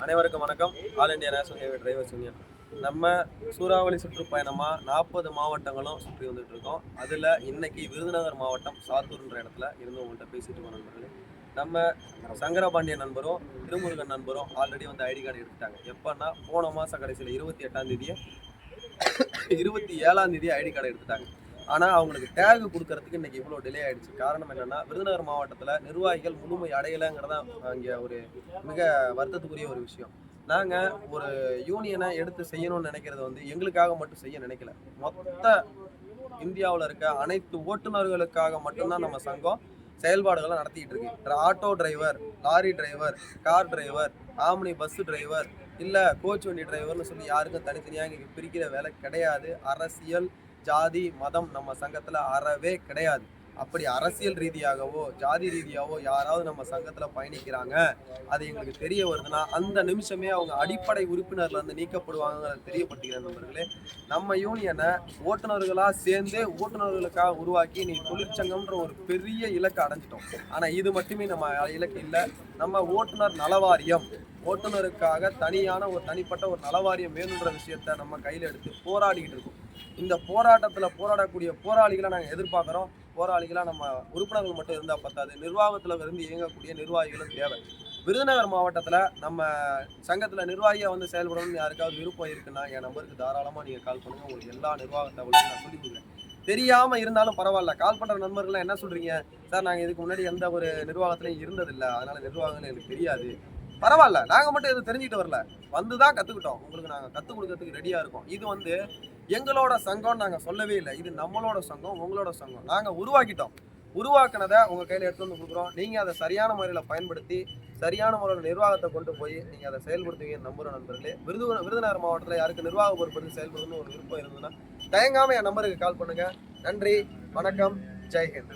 அனைவருக்கும் வணக்கம். All India national highway drivers union. நம்ம சூறாவளி சுற்றுப்பயணமாக 40 மாவட்டங்களும் சுற்றி வந்துட்டு இருக்கோம். அதில் இன்னைக்கு விருதுநகர் மாவட்டம் சாத்தூர்ன்ற இடத்துல இருந்து உங்கள்கிட்ட பேசிட்டு வர நண்பர்களே. நம்ம சங்கரபாண்டியன் நண்பரும் திருமுருகன் நண்பரும் ஆல்ரெடி வந்து ஐடி கார்டு எடுத்துட்டாங்க. எப்பன்னா போன மாதம் கடைசியில் 28ஆம் தேதியே 27ஆம் தேதி ஐடி கார்டு எடுத்துட்டாங்க. ஆனால் அவங்களுக்கு டேக் கொடுக்கறதுக்கு இன்னைக்கு இவ்வளோ டிலே ஆயிடுச்சு. காரணம் என்னன்னா, விருதுநகர் மாவட்டத்தில் நிர்வாகிகள் முழுமை அடையலைங்கிறதா அங்கே ஒரு மிக வருத்தத்துக்குரிய ஒரு விஷயம். நாங்கள் ஒரு யூனியனை எடுத்து செய்யணும்னு நினைக்கிறது வந்து எங்களுக்காக மட்டும் செய்ய நினைக்கல. மொத்த இந்தியாவில் இருக்க அனைத்து ஓட்டுநர்களுக்காக மட்டும்தான் நம்ம சங்கம் செயல்பாடுகளை நடத்திட்டு இருக்கு. Auto driver, lorry driver, car driver, omni bus driver, இல்லை கோச் வண்டி டிரைவர்னு சொல்லி யாருக்கும் தனித்தனியாக இங்கே பிரிக்கிற வேலை கிடையாது. அரசியல், ஜாதி, மதம் நம்ம சங்கத்தில் அறவே கிடையாது. அப்படி அரசியல் ரீதியாகவோ ஜாதி ரீதியாகவோ யாராவது நம்ம சங்கத்தில் பயணிக்கிறாங்க, அது எங்களுக்கு தெரிய வருதுன்னா அந்த நிமிஷமே அவங்க அடிப்படை உறுப்பினர்ல இருந்து நீக்கப்படுவாங்கிறத தெரியப்படுத்திக்கிறேன் நண்பர்களே. நம்ம யூனியனை ஓட்டுநர்களாக சேர்ந்து ஓட்டுநர்களுக்காக உருவாக்கி நீ தொழிற்சங்கம்ன்ற ஒரு பெரிய இலக்கை அடைஞ்சிட்டோம். ஆனால் இது மட்டுமே நம்ம இலக்கு இல்லை. நம்ம ஓட்டுநர் நலவாரியம், ஓட்டுநருக்காக தனிப்பட்ட ஒரு நலவாரியம் வேணுன்ற விஷயத்த நம்ம கையில் எடுத்து போராடிக்கிட்டு இருக்கோம். இந்த போராட்டத்தில் போராடக்கூடிய போராளிகளை நாங்கள் எதிர்பார்க்குறோம். போராளிகளாக நம்ம உறுப்பினர்கள் மட்டும் இருந்தால் பத்தாது, நிர்வாகத்தில் இருந்து இயங்கக்கூடிய நிர்வாகிகளும் தேவை. விருதுநகர் மாவட்டத்தில் நம்ம சங்கத்தில் நிர்வாகியாக வந்து செயல்படணும்னு யாருக்காவது விருப்பம் இருக்குன்னா என் நம்பருக்கு தாராளமாக நீங்கள் கால் பண்ணுங்கள். உங்களுக்கு எல்லா நிர்வாக தகவலையும் நான் சொல்லி கொடுக்குறேன். தெரியாமல் இருந்தாலும் பரவாயில்ல, கால் பண்ணுற நண்பர்கள்லாம் என்ன சொல்கிறீங்க, சார் நாங்கள் இதுக்கு முன்னாடி எந்த ஒரு நிர்வாகத்துலையும் இருந்ததில்லை, அதனால் நிர்வாகங்கள் எனக்கு தெரியாது. பரவாயில்ல, நாங்கள் மட்டும் எதுவும் தெரிஞ்சுக்கிட்டு வரல, வந்து தான் கற்றுக்கிட்டோம். உங்களுக்கு நாங்கள் கற்றுக் கொடுக்கறதுக்கு ரெடியாக இருக்கோம். இது வந்து எங்களோட சங்கம்னு நாங்கள் சொல்லவே இல்லை. இது நம்மளோட சங்கம், உங்களோட சங்கம். நாங்கள் உருவாக்கிட்டோம். உருவாக்குனதை உங்கள் கையில் எடுத்து வந்து கொடுக்குறோம். நீங்கள் அதை சரியான முறையில் பயன்படுத்தி சரியான முறையில் நிர்வாகத்தை கொண்டு போய் நீங்கள் அதை செயல்படுத்துவீங்கன்னு நம்புகிற நண்பர்களே. விருதுநகர் மாவட்டத்தில் யாருக்கு நிர்வாக பொறுப்பு செயல்படணும்னு ஒரு விருப்பம் இருந்ததுன்னா தயங்காமல் என் நம்பருக்கு கால் பண்ணுங்கள். நன்றி, வணக்கம், ஜெய்ஹிந்த்.